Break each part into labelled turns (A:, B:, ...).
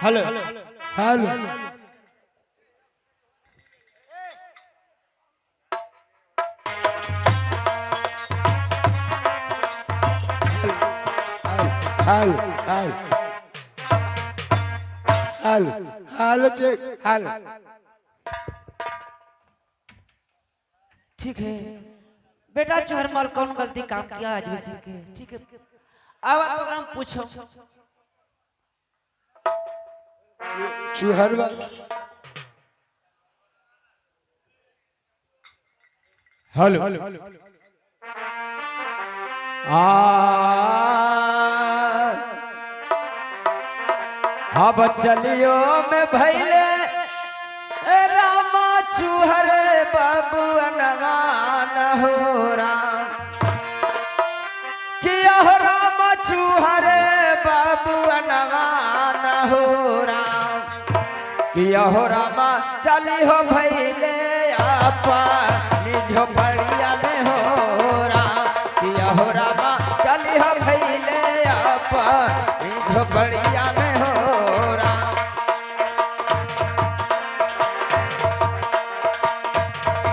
A: Hello
B: hello hello hello hello check hello.
A: ठीक है बेटा, चोहरमल कौन गलती काम किया आज भी सीख के? ठीक है, अब आप प्रोग्राम पूछो।
B: चूहर हेलो अब चलियो में भैले रामा चूहर बाबू अनगान हो राम किया हो रामा चूहर बाबू अनगान हो राम किया हो रामा चली हो भैले आपा झोपड़िया में हो राम किया हो रामा चली हो भैले आपा झोपड़िया में हो राम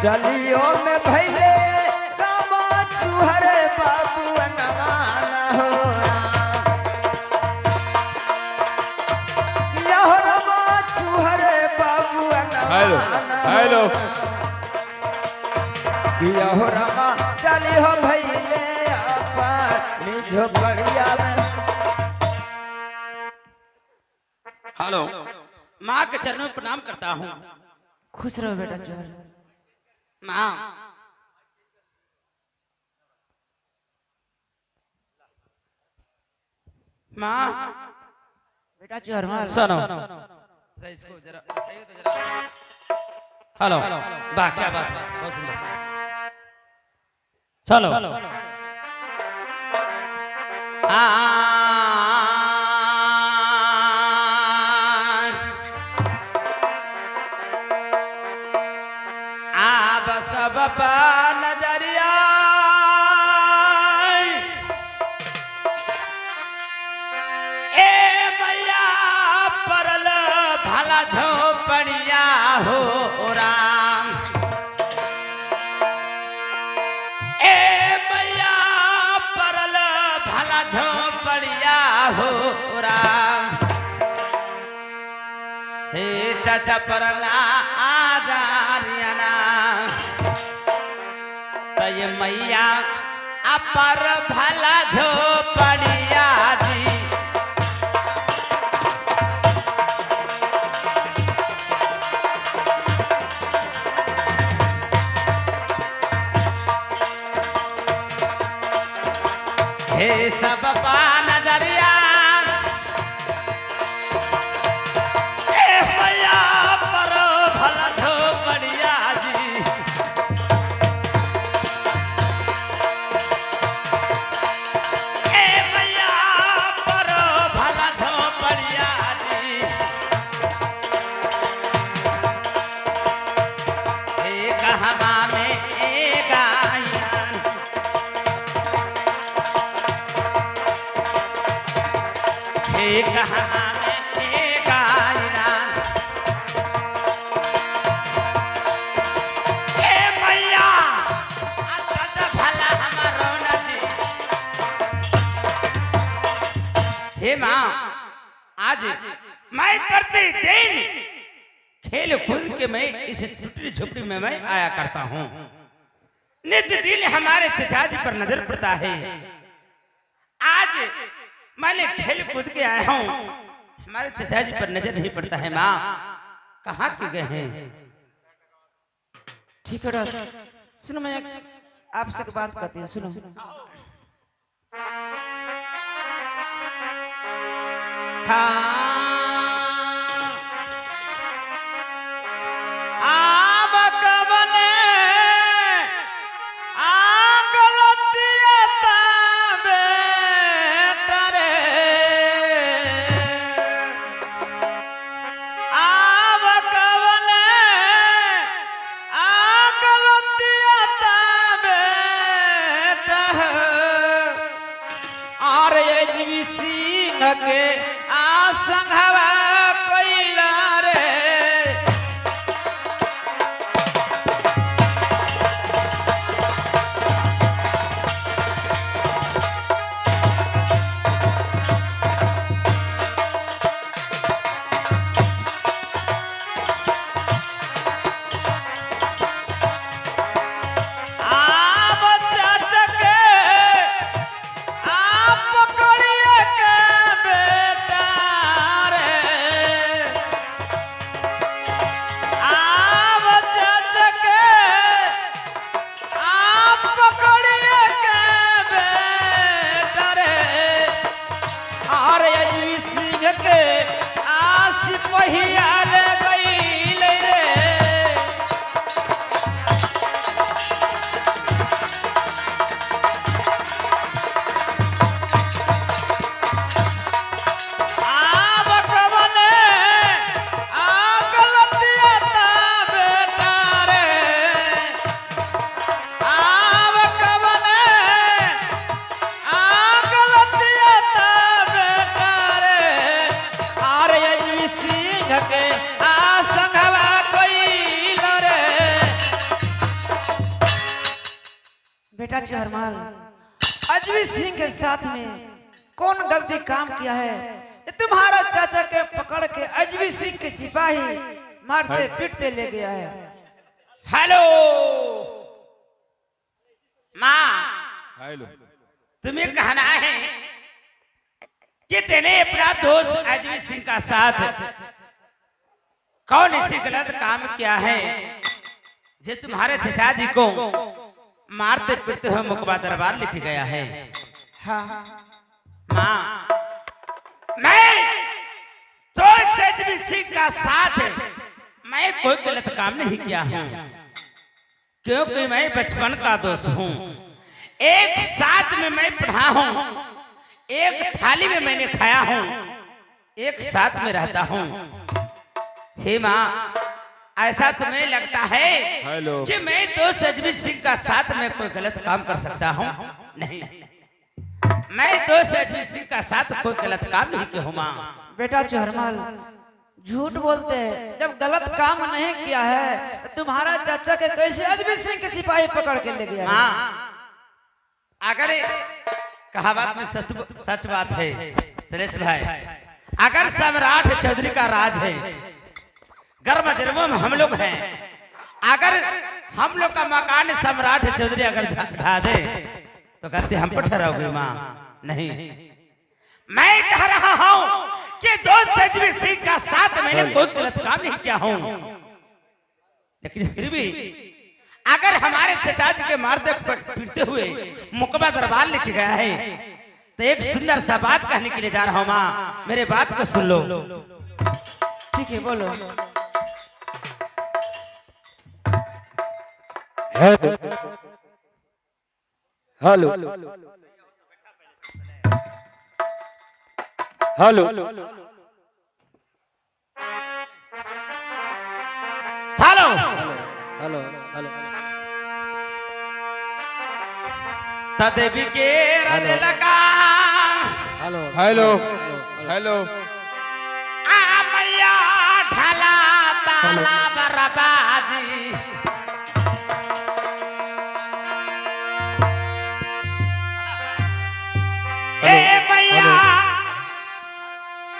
B: चलियो में भैले रामा चूहर बाबू अनगान हो राम किया हो रामा चूहर बाबू अनगान
C: हेलो
B: किया हो रामा चली हो भैले अपनी झोपड़िया में।
D: हेलो, माँ के चरणों में प्रणाम करता हूँ।
A: खुश रहो बेटा चोहर।
D: माँ माँ
A: बेटा चोहरमल
D: सुनो इसको जरा बताइए तो जरा। हेलो, वाह क्या बात है, बहुत सुंदर। चलो सब नजरिया ए मैया परल भला झोपड़िया हो राम ए मैया परल भला झोपड़िया हो राम हे चाचा परना आजारियाना तय मैया अपर भला झोपड़िया जी हे सब नजरिया ए मैया पर भला झोपड़िया जी ए मैया पर भला झोपड़िया जी हे कहवा में एक आयन हे कहवा में एक आयन ए मैया अच्छा भला हमारो नजी हे माँ आज मैं प्रतिदिन खेल कूद के मैं इस टूटी झोपड़ी में मैं आया करता हूँ। नित्य दिन हमारे चचा जी पर नजर पड़ता है। आज मैंने खेल कूद के आया हूँ, हमारे चचा जी पर नजर नहीं पड़ता है। माँ कहाँ के गए हैं?
A: ठीक है डॉक्टर, सुनो मैं आपसे एक बात करती हूँ, सुनो। आब कवने आगलतिया ताबे तरे आब कवने आगलतिया ताबे तह और ये जीवी सिंह के आ संघवा चोहरमाल, अजय सिंह के साथ में कौन गलती काम किया है? ये तुम्हारा चाचा के पकड़ के अजय सिंह के सिपाही मारते पीटते ले गया है।
D: हेलो माँ,
C: हेलो,
D: तुम्हें कहना है कि तेने अपना दोस्त अजय सिंह का साथ कौन ऐसी गलत काम किया है जो तुम्हारे चचा जी को मारते पीटते हुए मुकबा दरबार लिख गया है?
A: हाँ
D: माँ, मैं तो अजय सिंह का साथ मैं कोई गलत काम नहीं किया हूँ, क्योंकि मैं बचपन का दोस्त हूँ। एक साथ में मैं पढ़ा हूँ, एक थाली में मैंने खाया हूँ, एक साथ में रहता हूँ। हे माँ, ऐसा तुम्हें लगता है
C: हेलो।
D: कि मैं दोस्त अजय सिंह का साथ में कोई गलत काम कर सकता हूँ? नहीं, मैं दोस्त अजय सिंह का साथ कोई गलत काम नहीं किया हूँ माँ।
A: बेटा चोहरमाल, झूठ बोलते हैं। जब गलत काम नहीं किया है तो तुम्हारा चाचा के कैसे अजय सिंह के सिपाही पकड़ के ले गया?
D: माँ, अगर कहावत में सच बात है सुरेश भाई, अगर सम्राट चौधरी का राज है, गर्भ जन्मों में हम लोग हैं, अगर हम लोग का मकान सम्राट चौधरी अगर ढा दे तो कहते हम पर ठहराओगे माँ? नहीं, मैं कह रहा हूँ कि दोस्त अजय सिंह का साथ मैंने कोई गलत काम नहीं किया हूँ, लेकिन फिर भी अगर हमारे चचा जी के मारते पीटते हुए मुकबा दरबार लिख गया है तो एक सुंदर सा बात कहने के लिए जा रहा हूँ माँ, मेरे बात को सुन लो।
A: ठीक है, बोलो।
B: हेलो हेलो
D: चलो
B: हेलो हेलो
D: तदेवी के रद लगा
B: हेलो
C: हेलो, हेलो,
D: आ मैया ढला ताला बरबाजी ए मैया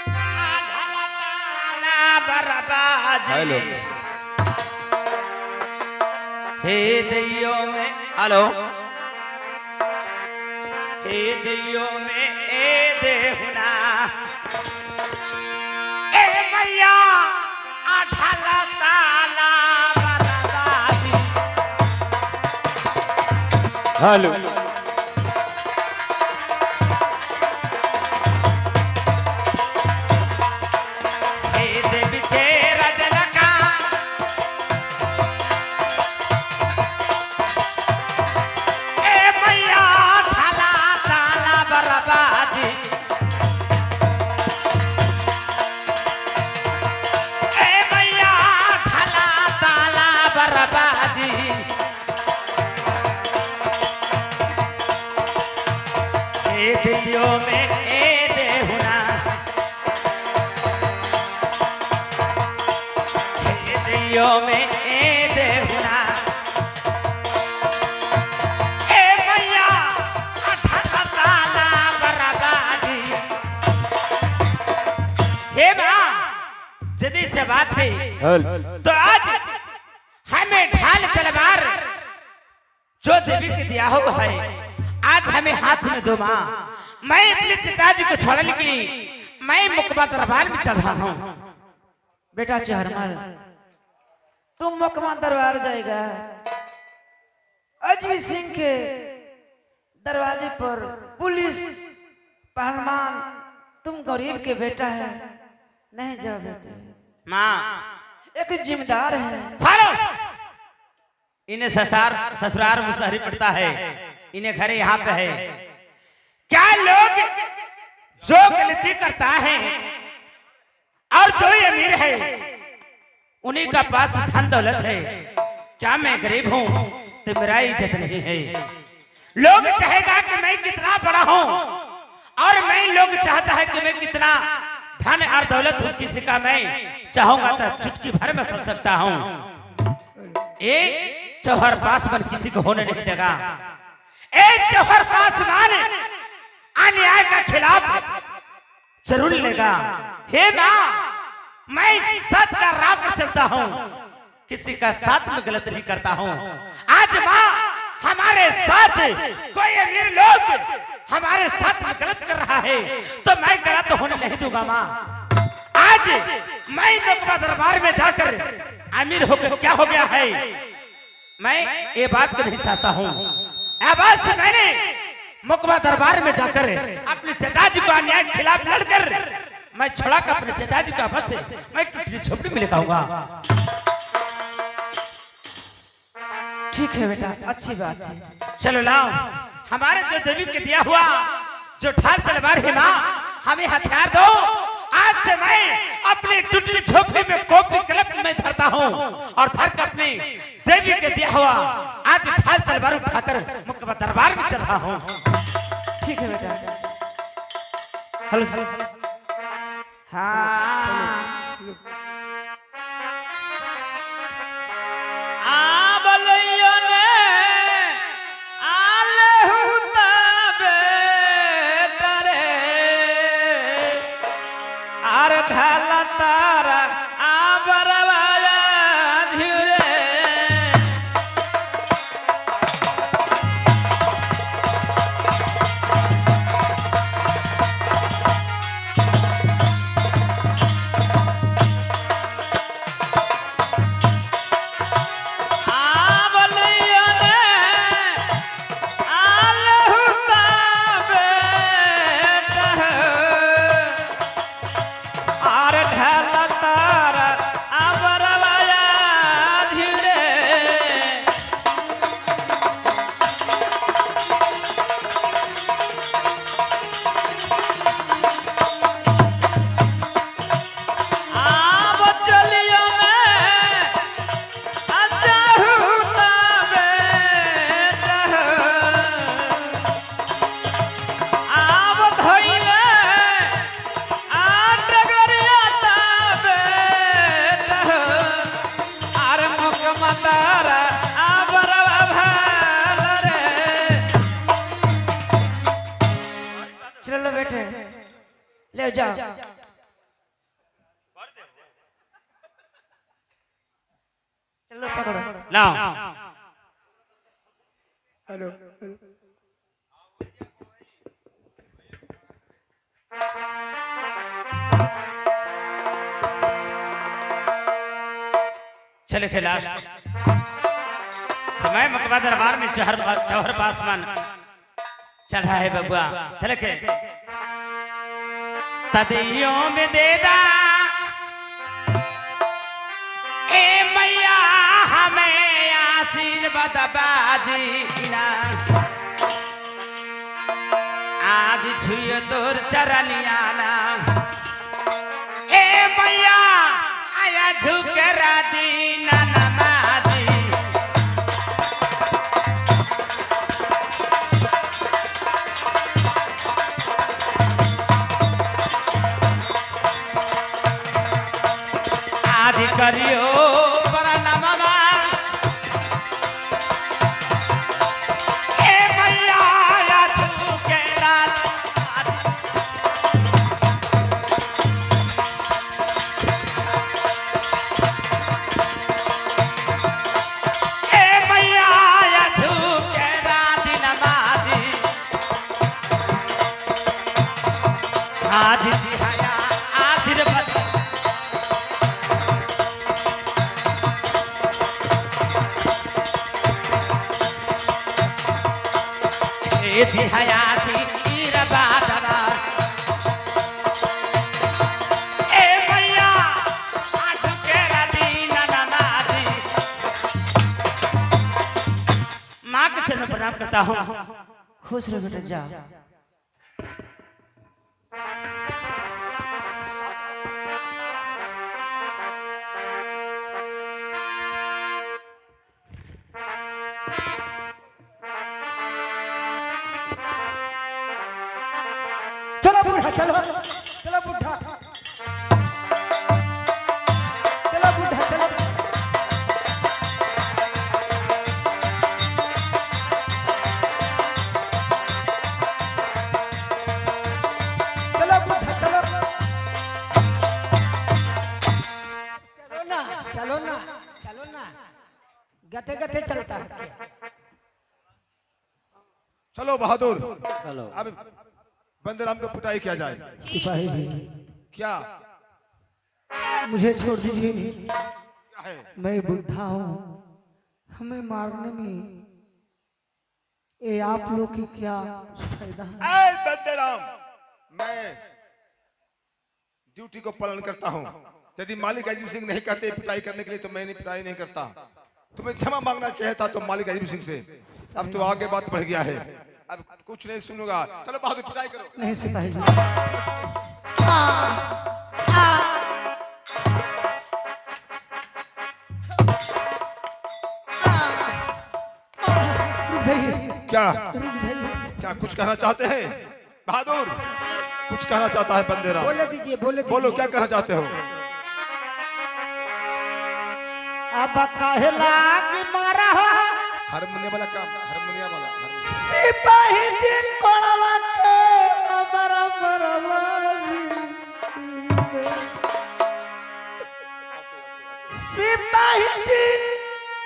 D: ढला ताला बरबाजी।
C: हेलो।
D: हे दैयो में हेलो, हे दैयो में ए देहुना ए मैया आठला ताला बरबादी।
B: हेलो
D: हे देवी के रजलका ए मैया ढला ताला बरबादी। ए मैया ढला ताला बरबादी। ए दिलियों में ए देहुना ए दिलियों में ए देहुना ए मैया अठा ताला बरबादी। हे माँ, जदी से बात है तो आज हमें ढाल तलवार जो देवी के दिया हुआ है आज हमें हाथ में दो माँ। मैं अपने पिताजी को छोड़ने के लिए मैं मुकबा दरबार में चल रहा हूँ।
A: बेटा चोहरमाल, तुम मुकमा दरबार जाएगा, अजय सिंह के दरवाजे पर पुलिस पहलवान, तुम गरीब के बेटा है, नहीं जाओ बेटा।
D: माँ,
A: एक जिम्मेदार है।
D: छोड़ो, इन्हें ससुराल मुसहरी पड़ता है, इन्हें घर यहाँ पे है। क्या लोग जो गलती करता है और जो अमीर है उन्हीं का पास धन दौलत है, क्या मैं गरीब हूँ तो मेरा इज्जत नहीं है? लोग चाहेगा कि मैं कितना बड़ा हूँ और मैं लोग चाहता है कि मैं कितना धन और दौलत हूँ, किसी का मैं चाहूंगा तो चुटकी भर में सुन सकता हूँ। ये चौहर पास पर किसी को होने नहीं देगा। एक जौहर पासवान अन्याय का खिलाफ जरूर लेगा। हे माँ, मैं सत्य का राह पर चलता हूँ, किसी का साथ में गलत नहीं करता हूँ। आज माँ हमारे साथ कोई अमीर लोग हमारे साथ में गलत कर रहा है तो मैं गलत होने नहीं दूंगा माँ। आज मैं मुकबा दरबार में जाकर अमीर होकर क्या हो गया है, मैं ये बात को नहीं चाहता हूँ। आवाज से मैंने मुकबा दरबार में जाकर अपने चचाजी को अन्याय के खिलाफ लड़कर मैं छुड़ा कर अपने चचाजी का बस मैं टूटी झोपड़ी में लेकर आऊंगा।
A: ठीक है बेटा, अच्छी बात है।
D: चलो लाओ, हमारे जो देवी के दिया हुआ जो ढाल तलवार है माँ, हमें हथियार दो। आज से मैं अपनी टूटी झोपड़ी में कॉपी कलम में धरता हूँ और धर कर अपनी देवी के दिया हुआ आज ढाल तलवार उठाकर मुकबा दरबार में चल रहा हूँ।
A: ठीक है बेटा। Hello sir. हाँ आ बलैयो ने आले हुता बेटा रे आर ढाला तारा आ बरवाया झुरे ले जाओ। चलो पकड़ो।
D: लाओ।
A: हेलो।
D: चले थे लास्ट समय मुकबा दरबार में जौहर पासवान चल रहा है बबुआ। चले के तदियों में देदा ए मैया हमें आशीर्वाद बाजी ना आज छुए तोर चरनिया ना ए मैया आया झुके रादी ना नमाजी आज करियो प्रणामवा ए मैया आया झुके रादी आज दिहाया आशीर्वाद ए दिहाया आशीर्वाद ए मैया आज के दिन नमाजी माँ के चरण प्रणाम करता हूँ।
A: खुश रहो बेटा, जा।
B: चलो बूढ़ा, चलो चलो बूढ़ा, चलो बूढ़ा, चलो।
E: बहादुर,
B: हेलो
E: अब बंदे राम को पिटाई किया जाए।
B: सिपाही जी,
E: क्या
B: मुझे छोड़ दीजिए।
E: क्या है?
B: मैं बुढ़ा हूँ, हमें मारने में ये आप लोग की क्या फायदा है?
E: ऐ बंदे राम, मैं ड्यूटी को पालन करता हूँ। यदि मालिक अजीब सिंह नहीं कहते पिटाई करने के लिए तो मैं नहीं पिटाई नहीं करता। तुम्हें क्षमा मांगना चाहिए था तो मालिक अजीब सिंह से। अब तो आगे बात बढ़ गया है, अब कुछ नहीं सुनूंगा। चलो बहादुर पिटाई करो।
B: नहीं सिपाही जी, रुक जाइए,
E: क्या
B: रुक जाइए।
E: क्या कुछ कहना चाहते हैं बहादुर? कुछ कहना चाहता है बंदे राम,
A: बोले दीजिए, बोले
E: बोलो क्या कहना चाहते हो?
B: अब कहला कि मारा
E: हारमोनियम वाला काम, हारमोनियम वाला
B: सिपाही जी कोड़वा के बराबर सिपाही जी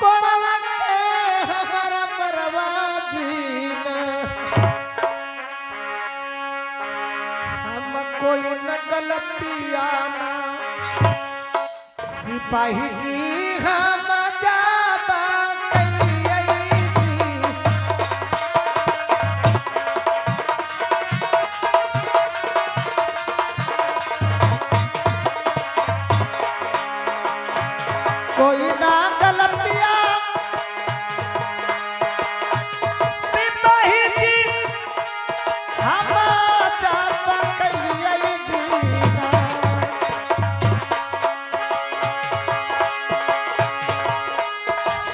B: कोड़वा के हमारा बर्बादीन हम कोई न गलतिया ना सिपाही जी हम जाबा कलियै जी कोई ना गलतिया सिपाही जी हम जाबा कलियै जी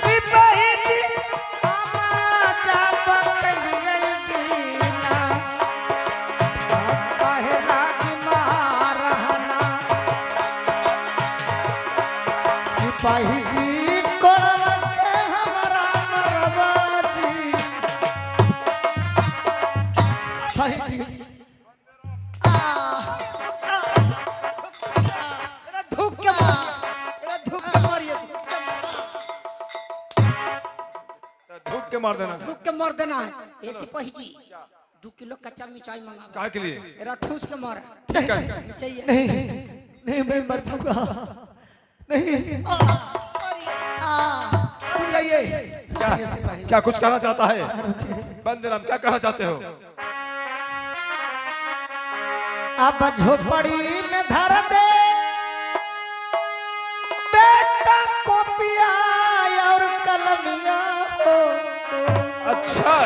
B: सिपाही जी हम जाबा कलियै जी काहे लागी मारहना सिपाही जी कोड़वा के हमारा मरबाजी सिपाही जी
A: धूप के धूप के मारिए,
E: धूप के मार देना।
A: धूप के मार देना है। ये सिपाही जी 2 किलो कच्चा मिर्चाई मंगा
E: काहे के लिए?
A: मेरा ठूस के मारा
E: ठीक है।
A: चाहिए।
B: नहीं नहीं मैं मर जाऊंगा नहीं रुक जाइए
E: क्या क्या कुछ कहना चाहता है बंदे राम? क्या कहना चाहते हो?
B: अब झोपड़ी में धर दे बेटा कॉपिया और कलमिया हो
E: अच्छा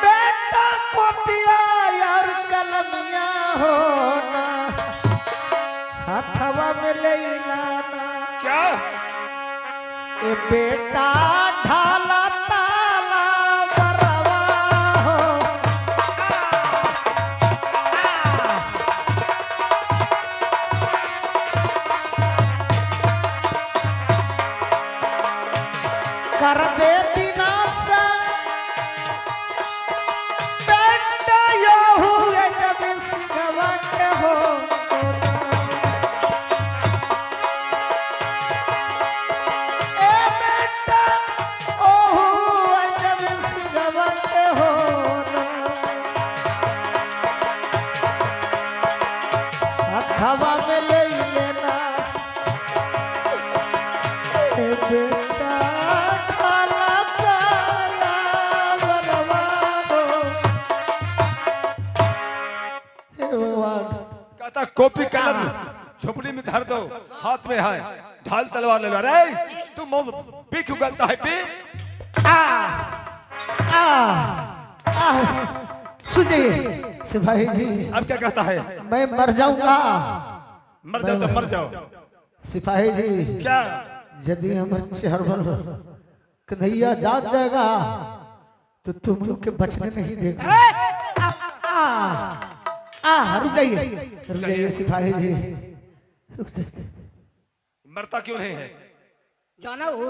B: बेटा कॉपिया और कलमिया हो ना हथवा में ले लाना
E: क्या
B: ए बेटा ढाला ताला बरवा हो कर दे विनाश बेटा यो हुए जब सिंहवा के हो ए बेटा ओ हुए जब सिंहवा के हो हथवा में ले लेना ए बेटा काला काला बरवा हो हे भगवान
E: कहता कॉपी कलम झोपड़ी में धर दो, हाथ में है ढाल तलवार ले लो। अरे तुम पीक उगलता है पीक।
B: आ आ आ सुनिए सिपाही जी
E: अब क्या कहता है?
B: मैं मर जाऊंगा
E: मर जाओ तो मर जाओ।
B: सिपाही जी
E: क्या
B: यदि हमारे चहरबल कन्हैया जाग जाएगा तो तुम लोग के बचने नहीं देगा रुक जाइए सिपाही जी रुक जाइए।
E: मरता क्यों नहीं है?
A: जानो हो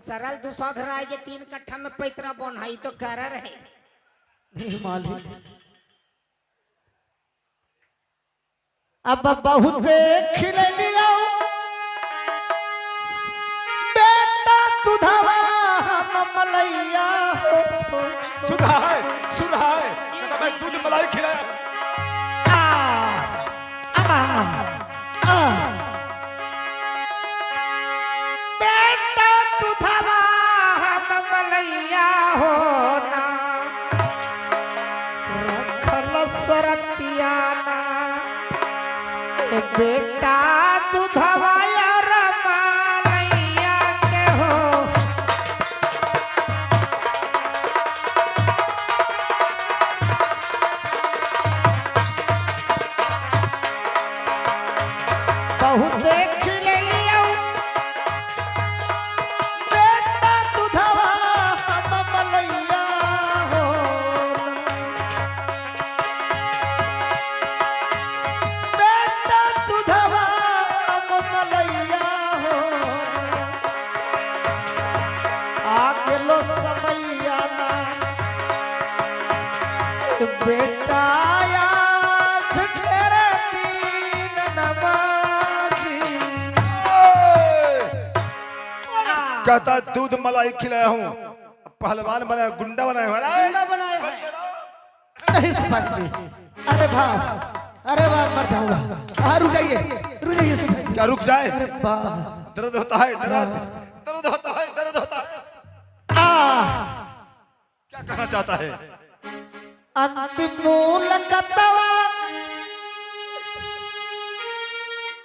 A: सरल दुसाध राय जे 3 कट्ठा में पैतरा बन है तो कर रहे
B: नहीं मालिक अब बहुत खिले लिया बेटा तुधवा हम मलैया हो
E: सुन रहा है, सुन रहा है। कहता मैं दूध मलाई खिलाया हूं।
B: बेटा तुधवा हम मलैया हो ना रखल सरतियाना ए बेटा तुधवा यार मलैया के हो बहुत खिलैया बेटा तुधवा हम मलैया हो बेटा तुधवा हम मलैया हो आगे लो समैया ना बेटा याद तेरे दीन नवाजी
E: कहता दूध मलाई खिलाया हूं। पहलवान बनाया, गुंडा बनाया हूं। अरे
A: बनाया है
B: नहीं सिपाही जी। अरे वाह मर जाऊंगा। हाँ रुक जाइए सिपाही जी।
E: क्या रुक जाए?
B: अरे वाह
E: दर्द होता है, दर्द होता है, दर्द होता है। क्या कहना चाहता है?
B: अंतिम मूल कतवा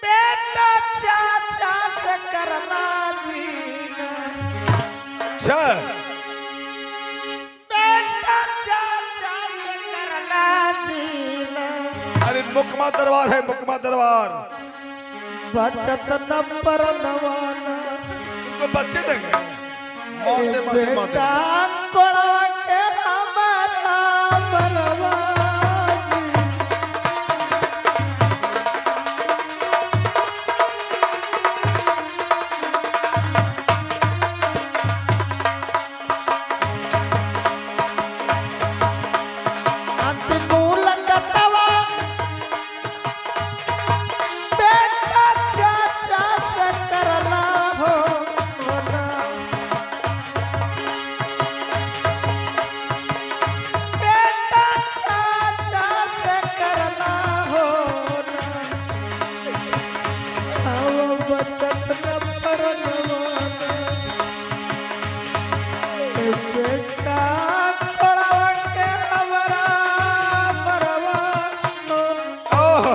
B: बेटा चाचा से करना जी
E: अच्छा,
B: बेटा चाचा से करना जी
E: अरे मुकमा दरबार है, मुकमा दरबार।
B: बचत न पर नवाना
E: तुमको बच्चे देंगे, मारते मारते
B: बेटा
E: मारते।
B: कोड़वा के हमारा परवाजी अंतिमूल कतवा बेटा चाचा से करना हो ना बेटा चाचा से करना हो ना आओ बचत न परनवाना ए बेटा कोड़वा के हमारा परवानो
E: ओह,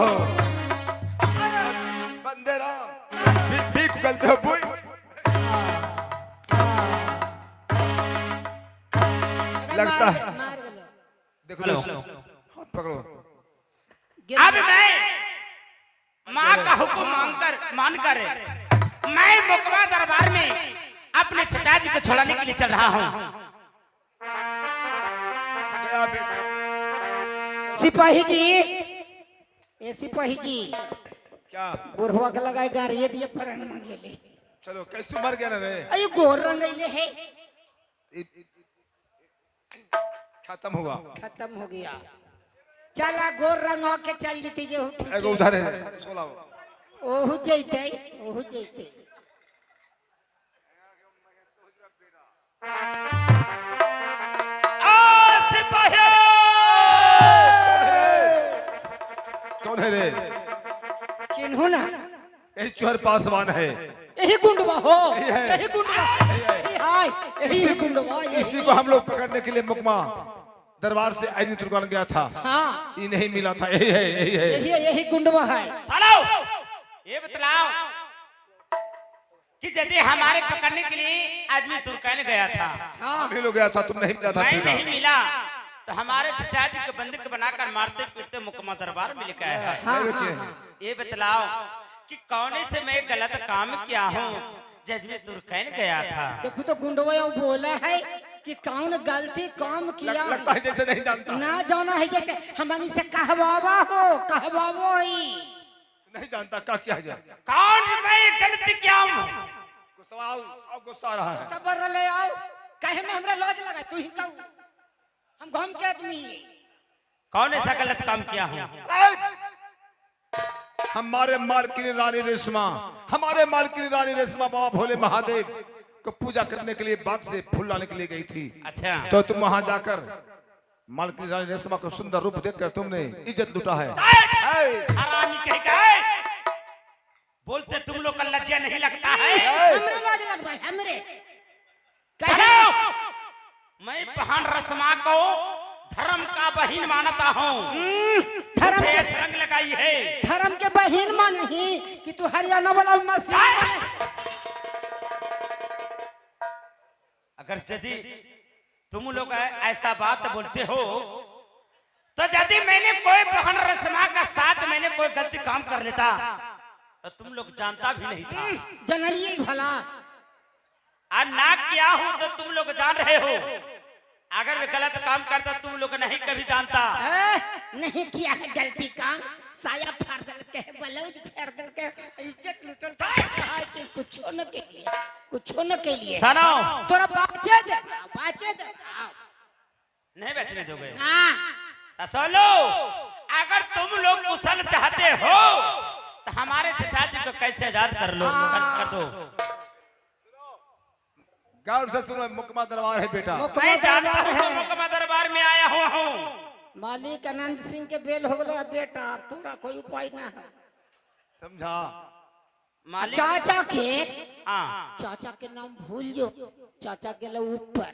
E: बंदे राम, भी गलते हो बुई। लगता है, देखो
D: हेलो।
E: हाथ पकड़ो।
D: अब मैं माँ का हुक्म मानकर मैं मुकमा दरबार में अपने चचा जी को छुड़ाने के लिए चल रहा हूँ।
E: गया बे-
F: सिपाही जी ए सिपाही जी
E: क्या?
F: बुढ़वा के लगाए गाड़िए दिए फरन मंगेले
E: चलो, कैसे मर गया ना रे?
F: अयो गोर रंगैले है
E: खत्म हुआ।
F: खत्म हो गया चला गोर रंग के चल जीती जे
E: एगो उधर है, 16।
F: ओहु जैते ओहु जैते
E: कौन है रे?
F: चिन्हू ना
E: यही चोर पासवान है।
F: यही गुंडवा हो
E: यही है।
F: यही गुंडवा यही हाय यही गुंडवा
E: इसी को हम लोग पकड़ने के लिए मुकमा दरबार से आईनी दुकान गया था।
F: हाँ
E: ये नहीं मिला था। यही है, यही है।
F: यही गुंडवा है
D: चलो ये बतलाओ कि यदि हमारे पकड़ने के लिए आदमी तुर्कन गया था,
F: हाँ
E: अभी लोग गया था, तुम नहीं मिला था।
D: मैं
E: पीटा।
D: नहीं मिला तो हमारे चचा जी को बंदूक बनाकर मारते पीटते मुकमा दरबार में लेकर आया है।
F: हाँ,
E: नहीं रुके
F: हाँ,
E: हैं।
D: ये बतलाओ कि कौन से मैं गलत काम किया हूँ जज में तुर्कन गया था।
F: देखो तो गुंडवा यो बोला है कि कौन गलती काम किया
E: लगता है जैसे नहीं जानता।
F: ना जाना है जैसे हमनी से कहवावा हो कहवावो ही
E: नहीं जानता क्या किया जाए।
D: कौन मैं गलती किया हूँ?
E: गुस्सा अब गुस्सा आ रहा है।
F: सबर ले आओ कहे में हमरा लॉज लगा तू ही कहू हम गांव के आदमी
D: कौन ऐसा गलत काम किया हूँ?
E: हमारे मालकिन रानी रेशमा, हमारे मालकिन रानी रेशमा बाबा भोले महादेव को पूजा करने के लिए बाग से फूल लाने के लिए गई थी।
D: अच्छा
E: तो तुम वहां जाकर मालकिन रानी रेशमा को सुंदर रूप देखकर तुमने इज्जत लूटा है।
D: हरामी कहीं का है? बोलते तुम लोग का लज्जा नहीं लगता है?
F: हमरे लाज लग भाई हमरे
D: कहो मैं बहन रस्मा को धर्म का बहिन मानता हूँ।
F: धर्म के
D: रंग लगाई है।
F: धर्म के बहिन मानी कि तू हरियाणा वाला मसीह
D: अगर यदि तुम लोग ऐसा बात बोलते हो तो यदि मैंने कोई बहन रस्मा का साथ मैंने कोई गलती काम कर लेता तो तुम लोग जानता भी नहीं था।
F: जनलिए भला
D: और ना किया हूं तो तुम लोग जान रहे हो। अगर गलत काम करता तुम लोग नहीं कभी जानता।
F: नहीं किया है गलती काम, साया फाड़ दल के ब्लाउज फाड़ दल के इज्जत लुटल के कुछो न के लिए, कुछो न के लिए।
D: सुनो
F: तोरा बाचे दे
D: नहीं बेचने दोगे।
F: हां
D: सुनो अगर तुम लोग कुशल चाहते हो तो हमारे चचा जी को कैसे आजाद कर लो, कर दो।
E: गौर से सुनो, मुकमा दरबार है बेटा।
D: मैं जानता हूँ मुकमा दरबार में आया हुआ हूँ।
F: मालिक आनंद सिंह के बेल हो गया बेटा, तोरा कोई उपाय ना है।
E: समझा?
F: चाचा के
D: हाँ
F: चाचा के नाम भूल जो, चाचा के लो ऊपर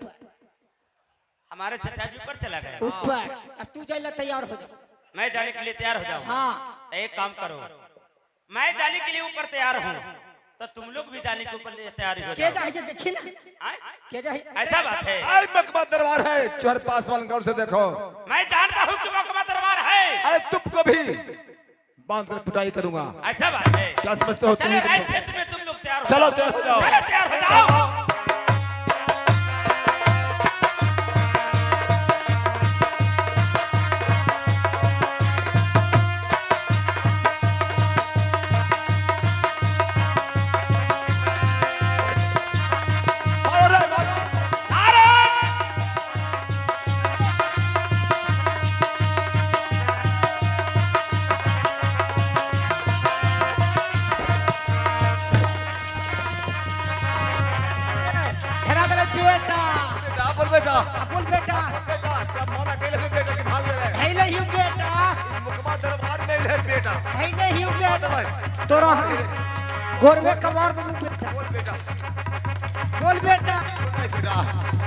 D: हमारे चचा जी ऊपर चला गया।
F: ऊपर अब तू जाइला तैयार हो जा।
D: मैं जाने के लिए तैयार हो जाऊँ।
F: हाँ
D: तो एक काम करो, मैं जाने के लिए ऊपर तैयार हूँ तो तुम लोग भी जाने के ऊपर तैयार हो
F: के
D: जाओ।
F: जाए देखी ना के जाए।
D: ऐसा बात है।
E: आई मुकमा दरबार है, चोर पास वाले गौर से देखो।
D: मैं जानता हूँ कि मुकमा दरबार है।
E: अरे तुमको भी बांध कर पिटाई करूंगा।
D: ऐसा बात है।
E: क्या समझते हो?
D: चलो राज क्षेत्र में तुम लोग तैयार हो
E: चलो
D: जाओ।
E: तैयार हो जाओ।
D: चलो तैयार हो जाओ।
F: खड़ा गलत बेटा
E: बेटा बोल बेटा,
F: बोल बेटा
E: बेटा क्या मौला कहले में बेटा की भाग ले रहे।
F: हैले ही बेटा
E: मुकमा दरबार में है बेटा।
F: हैले ही
E: बात भाई
F: बेटा तोरा गोरवे कबार दू बेटा।
E: बोल बेटा,
F: बोल बेटा
E: नहीं बेटा,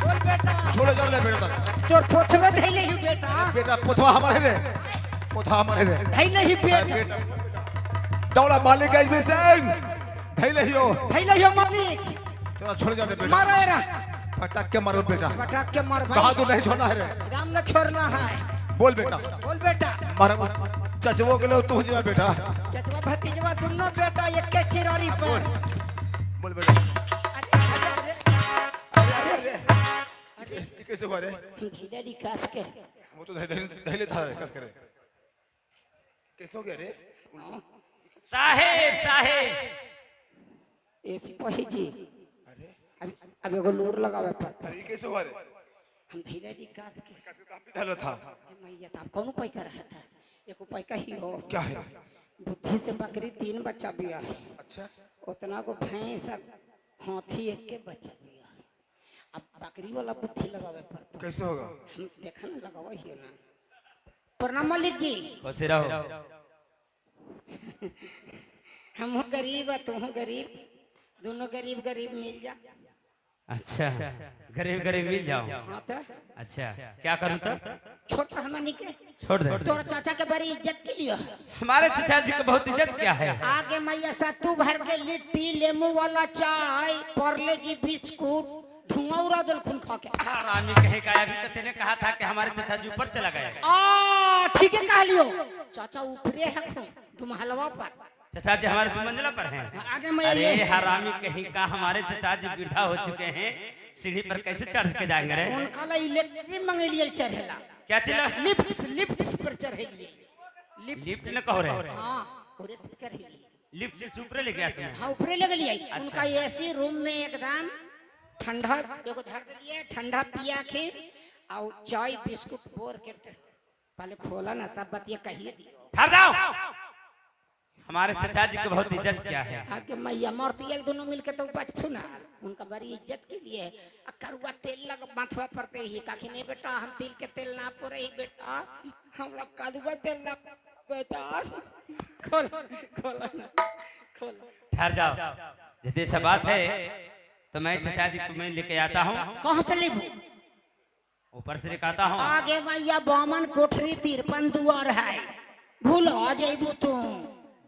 F: बोल बेटा
E: छोड़ो जाओ ले बेटा तक।
F: तोर पोथवे धैले ही बेटा,
E: बेटा पुथवा हमारे रे, पुथवा हमारे रे।
F: धैले ही बेटा
E: बेटा दौड़ा मालिक है इसमें से धैले ही हो।
F: धैले ही मालिक
E: तेरा छोड़ जाने बेटा,
F: मारे रा
E: पटक के मारो बेटा।
F: पटाक के मार भाई,
E: बहादुर नहीं छोड़ना है रे।
F: राम न छोड़ना है।
E: बोल बेटा,
F: बोल बेटा
E: मारो चचवो के लो तू जा बेटा।
F: चचवा भतीजवा दोनों बेटा एक के चिरारी पर।
E: बोल बेटा।
F: अरे अरे
E: अरे ये कैसे हुआ रे?
F: धैले कास के
E: वो तो धैले था रे, कस करे। कैसे हो गया रे?
D: साहेब साहेब
F: ए सिपाही जी
E: अरे
F: अब एगो लूर लगावे पड़ता।
E: अरे ये कैसे हुआ रे?
F: हम धैले कास के
E: कैसे तो हम भी धैले था।
F: मैया तो आप कौन उपाय कर रहा था? एक उपाय का ही हो।
E: क्या है?
F: बुद्धि से बकरी 3 बच्चा दिया है,
E: अच्छा
F: उतना को भैंस हाथी 1 के बच्चा दिया है। अब बकरी वाला बुद्धि लगावे पड़ता।
E: कैसे होगा?
F: हम देखा ना लगावा ही ना। प्रणाम मालिक जी।
D: खुश रहो।
F: हम गरीब है तुम गरीब, दोनों गरीब गरीब मिल जा।
D: अच्छा गरीब गरीब मिल जाओ।
F: हाँ तो
D: अच्छा क्या करूँ तब?
F: छोटा हमनी के
D: छोड़ दे।
F: तोरा चाचा के बड़ी इज्जत के लिए है।
D: हमारे चचा जी को बहुत इज्जत क्या है।
F: आगे मैया सत्तू भर के लिट्टी लेमू वाला चाय पार्ले जी बिस्कुट धुआं उड़ा दल खून खा के।
D: रानी कहीं का अभी तो तेने कहा था कि हमारे चचा जी ऊपर चला गया।
F: ठीक है कह लियो, चाचा ऊपरे है खून तुम हलवा पर।
D: चचा जी हमारे 2 मंजिला पर हैं।
F: आगे मैं
D: अरे
F: ये
D: हरामी कहीं का हमारे चचा जी वृद्धा हो चुके हैं, सीढ़ी पर कैसे चढ़ के जाएंगे रे?
F: उनका ला इलेक्ट्रिक मंगेलियल चढ़ेला,
D: क्या चला?
F: लिफ्ट पर चढ़ेली।
D: लिफ्ट न कहो रे,
F: हां पूरे से चढ़ेली।
D: लिफ्ट से ऊपर ले गया तुम्हें।
F: हां ऊपरे ले गली। उनका एसी रूम में एकदम ठंडा एगो धर दिए, ठंडा पिया के और चाय बिस्कुट बोर के पहले खोला ना सब बतिया कहिए दियो।
D: ठहर जाओ। हमारे चचा जी को बहुत इज्जत क्या है।
F: आगे मैया मरतियल दोनों मिलके तो बचथु ना। उनका बड़ी इज्जत के लिए है। करुआ तेल लग माथवा पड़ते ही काकी नहीं बेटा हम तिल के तेल ना पोरे ही बेटा हमरा करुआ तेल ना बेटा खोल खोल खोल
D: ठहर जाओ, यदि ऐसा बात है तो मैं चचा जी को मैं लेके आता हूँ,
F: कहाँ से ले
D: ऊपर से लेके आता हूँ।
F: आगे भैया बामन कोठरी 53 द्वार है, भूल आ जाइबू तू।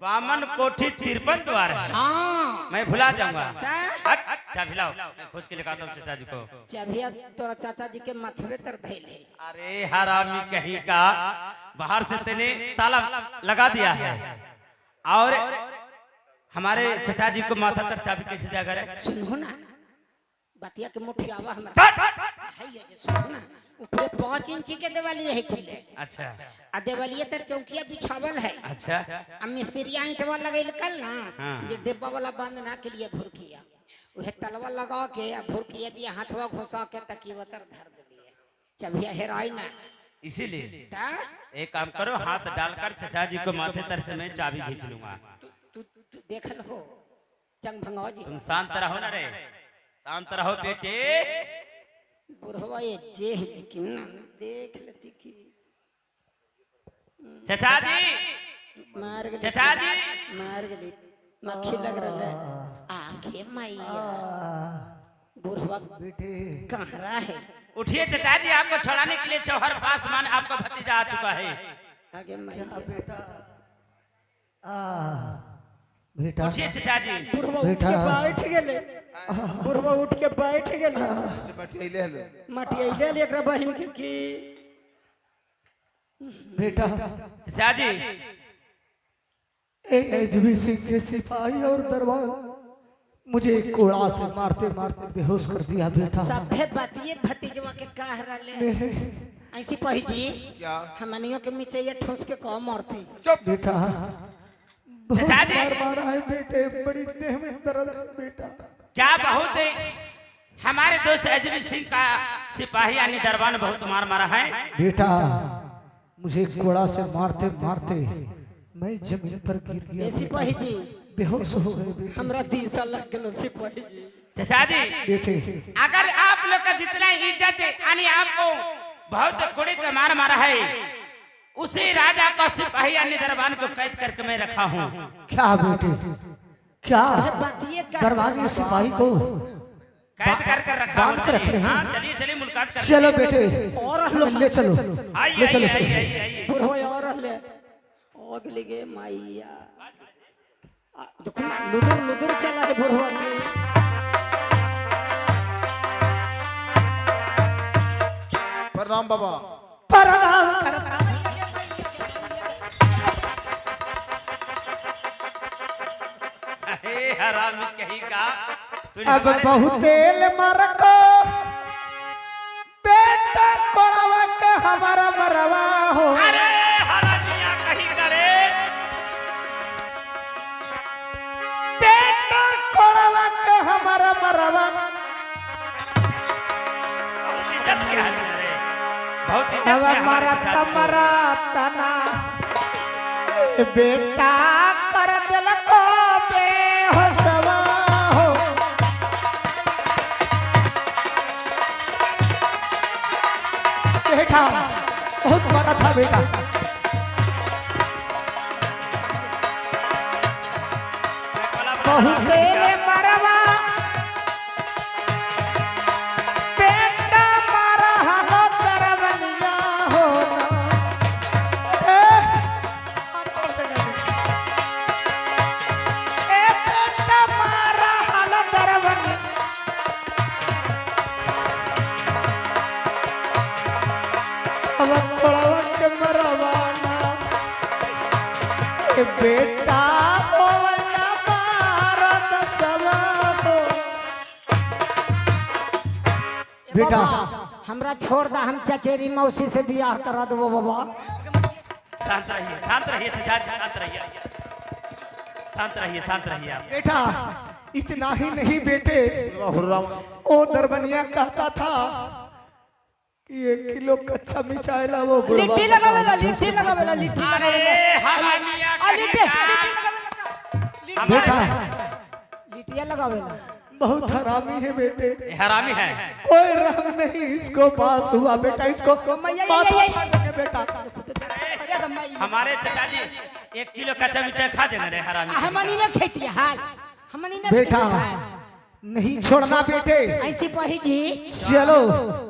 D: बामन कोठी 53 द्वार है,
F: हाँ
D: मैं भुला जाऊंगा।
F: ता?
D: चाबी लाओ, मैं खोज के लेके आता हूँ चाचा जी को।
F: चाबिया तोरा चाचा जी के माथे तर धैले।
D: अरे हरामी कहीं का, बाहर से तेने ताला लगा दिया है और हमारे चचा जी को माथा तर चाबी कैसे जाएगा रे?
F: सुनो ना बतिया के मुठियावा हमरा है ये जे सुनो ना ऊपर 5 इंची के देवाली है खुले।
D: अच्छा
F: आ देवालिए तर चौकिया बिछावल है।
D: अच्छा
F: आ मिस्त्रिया ईंटवा लगैल कल ना
D: हाँ।
F: ये डिब्बा वाला बंद ना के लिए भुरकिया उहे तलवा लगा के आ भुरकिया दिया हाथवा घुसा के तकिया तर धर दिए चबिया हेराई ना।
D: इसीलिए
F: ता
D: एक काम करो, हाथ डालकर चचा जी को माथे तर से मैं चाबी खींच लूंगा।
F: तू देखल हो चंग भंगवा जी
D: तुम शांत रहो ना रे, शांत रहो बेटे।
F: बुढ़वा ये जे है लेकिन ना देख लेती की
D: चचा जी,
F: मार गली
D: चचा जी,
F: मार गली मक्खी लग रहा है आंखें मैया बुढ़वा
B: बेटे
F: कहाँ रहा है।
D: उठिए चचा जी, आपको छुड़ाने के लिए चौहर पासवान आपका भतीजा आ चुका है।
F: आगे मैया
B: बेटा बेटा
D: उठिए चचा जी।
F: बुढ़वा उठ के बैठ गेले बुढ़वा उठ के बैठ गेले
E: मटिया ले
F: मटिया ले एकरा बहन के की
B: बेटा
D: चचा जी
B: एचबी सिंह के सिपाही और दरबार मुझे कोड़ा से मारते मारते बेहोश कर दिया बेटा।
F: सभे बतिए भतीजवा के कह रहे ऐसी पही जी
E: क्या
F: हमनियों के नीचे ये ठूस के कौ मारते
E: चुप
B: बेटा
D: चचा जी।
B: बार मारा है बेटे, बड़ी देह में दर्द है बेटा।
D: क्या बहुत हमारे दोस्त एचबी सिंह का सिपाही यानी दरबान बहुत मार मारा है
B: बेटा मुझे कोड़ा से मारते मारते मैं जमीन पर गिर गया
F: सिपाही जी
B: बेहोश हो गए बेटे।
F: हमरा दिशा लग गलो सिपाही जी।
D: चचा जी
B: बेटे
D: अगर आप लोग का जितना इज्जत है यानी आपको बहुत कोड़े का मार मारा है, उसी राजा का सिपाही यानी दरबान को कैद करके मैं रखा हूँ।
B: क्या बेटे क्या
F: बतिए
B: दरबार के सिपाही को
D: कैद करके रखा हूँ।
B: बांध के रखे हैं?
D: हाँ चलिए चलिए मुलाकात करते
B: चलो बेटे
F: और
B: ले चलो
D: आइए
B: ले चलो
D: आइए आइए आइए।
F: बुढ़वा और रहले अगले गे मैया देखो लुदुर लुदुर चला है बुढ़वा के।
E: प्रणाम बाबा।
B: प्रणाम करता
D: अरे हरामी कहीं का
B: अब बहुत तेल मरको बेटा कोड़वा के हमारा मरवा हो।
D: अरे हरामिया कहीं करे
B: बेटा कोड़वा के हमारा मरवा
D: बहुत इज्जत किया है रे, बहुत इज्जत
B: अब
D: किया हमारे
B: मरत
D: चचा जी को।
B: मरतना बेटा कर दिल को बेहोशवा हो। बेटा बहुत बड़ा था बेटा। बहुत तेल मरवा बेटा मारा हलो तरवनिया हो बेटा मारा हलो तरवनिया। अब कोड़वा के मरवाना बेटा होवना भारत सवा हो। बेटा
F: हमरा छोड़ दा हम चचेरी मौसी से बियाह करा दो बाबा।
D: शांत रहिए शांत रहिए चचा जी, शांत रहिए शांत रहिए शांत रहिए आप।
B: बेटा इतना ही नहीं बेटे,
E: हुर्राम
B: ओ दरबनिया कहता था कि 1 किलो कच्चा मिर्चाइला वो
F: लिट्टी लगावेला लिट्टी लगावेला लिट्टी
D: अरे हरामिया
F: लिट्टी
D: कहीं का
F: लिट्टी लगावेला
B: बेटा
F: लिट्टिया लगावेला
B: बहुत हरामी है बेटे,
D: ये हरामी है।
B: कोई रहम नहीं इसको पास हुआ बेटा, इसको माथा फाड़ देंगे बेटा।
D: हमारे चचा जी 1 किलो कच्चा मिर्चा खा जाएंगे रे हरामी।
F: हमनी ने खेती हाल, हमनी ने
B: बेटा नहीं छोड़ना बेटे।
F: ऐसी पही जी
B: चलो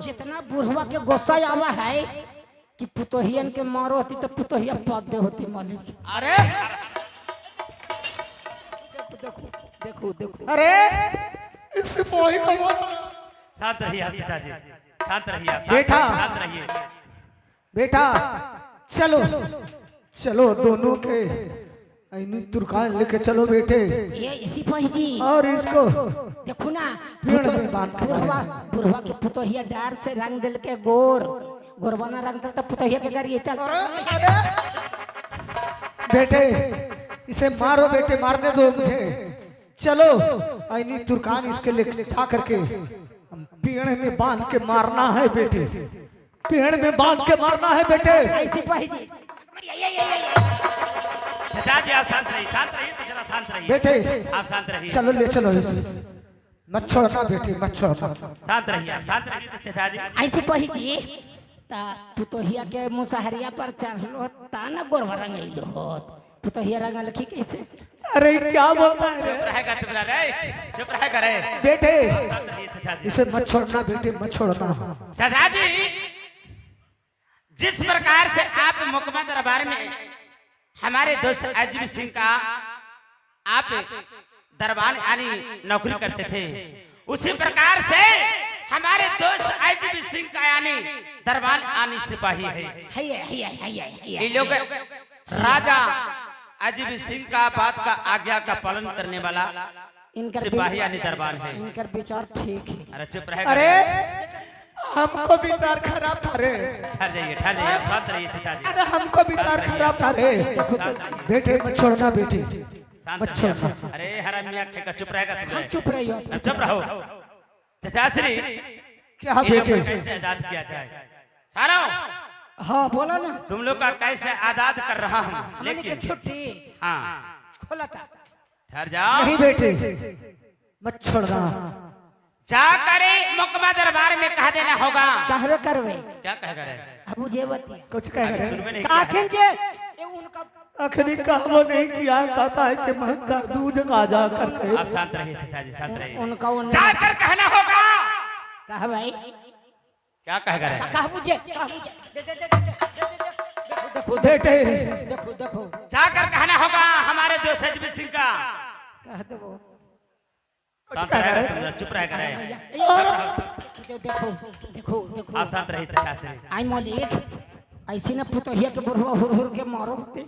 F: जितना बुढ़वा के गुस्सा आवा है कि पुतोहियन के मारो होती तो पुतोहिया पद दे होती मालिक।
D: अरे
F: देखो देखो देखो
B: अरे इस सिपाही को मारो।
D: शांत रहिए आप चचा जी, शांत रहिए आप,
B: बेटा।
D: शांत रहिए।
B: बेटा चलो चलो दोनों के ऐनी तुरकान लेके चलो बेटे,
F: ये सिपाही जी
B: और इसको
F: देखो ना
B: पेड़ में बांध के
F: बुढ़वा बुढ़वा के पुतोहिया डार से रंग दिल के गोरवा ना रंग दिल तो पुतोहिया के घर ये चल।
B: बेटे इसे मारो बेटे, मारने दो मुझे। चलो ऐनी तुरकान इसके लेके जा करके हम पेड़ में बांध के मारना है बेटे, पेड़ में बांध के मारना है बेटे।
F: ऐसी सिपाही जी
D: चचा जी आप शांत रहिए, शांत रहिए, तो जरा शांत रहिए
B: बेटे
D: आप, शांत रहिए।
B: चलो ले चलो इसे, मत छोड़ना बेटे मत छोड़ना।
D: शांत रहिए आप, शांत रहिए तो चचा जी।
F: ऐसी पही जी ता पुतोहिया के मुसहरिया पर चढ़लो ता ना गोरवा रंगैलो होत पुतोहिया रंगल की कैसे।
B: अरे क्या बोलता है
D: चुप रहेगा, चुप रहे, चुप रहेगा रे।
B: बेटे,
D: शांत रहिए चचा जी।
B: इसे मत छोड़ना बेटे मत छोड़ना।
D: चचा जी जिस प्रकार से आप मुकम्मल दरबार में हमारे दोस्त अजब सिंह का आप दरबार यानी नौकरी करते थे, उसी प्रकार से हमारे दोस्त अजब सिंह का यानी दरबार यानी सिपाही है। ये लोग राजा अजब सिंह का बात का आज्ञा का पालन करने वाला सिपाही यानी दरबार है।
F: इनका विचार ठीक है।
D: अरे चुप रहेगा।
B: अरे हमको विचार खराब था रे,
D: ठहर जाइए, ठहर जाइए, आप शांत रहिए चचा जी।
B: अरे हमको विचार खराब था रे। बेटे मत छोड़ना बेटे
D: शांत
B: मत
D: रहिए।
B: छोड़ना।
D: अरे हरामिया का चुप रहेगा तुम।
F: चुप रहियो।
D: चुप रहो चचा श्री।
B: क्या
D: इन लोगों
B: बेटे?
D: को कैसे आजाद किया जाए? सारो
F: हाँ बोला ना
D: तुम लोग का कैसे आजाद कर रहा हूँ,
F: हमने के
D: लेकिन
F: छुट्टी
D: हाँ
F: खोला था।
D: ठहर जाओ।
B: नहीं बेटे मत छोड़ना।
D: जा करे मुकम्मल दरबार में कह देना होगा।
F: कहवे करवे
D: क्या कह करे?
F: अबू जेवती
B: कुछ कह रहे
D: सुनबे नहीं किया।
F: काथिन जे ये उनका
B: आखिरी कहवो नहीं किया, कहता है कि मैं दूध आ जा करके।
D: आप शांत रहिए चचा जी, शांत रहिए।
F: उनका वो
D: जाकर कहना होगा।
F: कह भाई
D: क्या कह करे?
F: कहबू जे दे दे दे देखो
B: बेटे
F: देखो देखो
D: जाकर कहना होगा हमारे दोस्त अजब सिंह का।
F: कह दो
D: शांत रहेगा तुम, चुप रहेगा रे।
F: देखो देखो देखो
D: आप शांत रहिए चचा श्री।
F: आई मालिक ऐसी ना पुतोहिया के बुढ़वा हुर हुर के मारो होते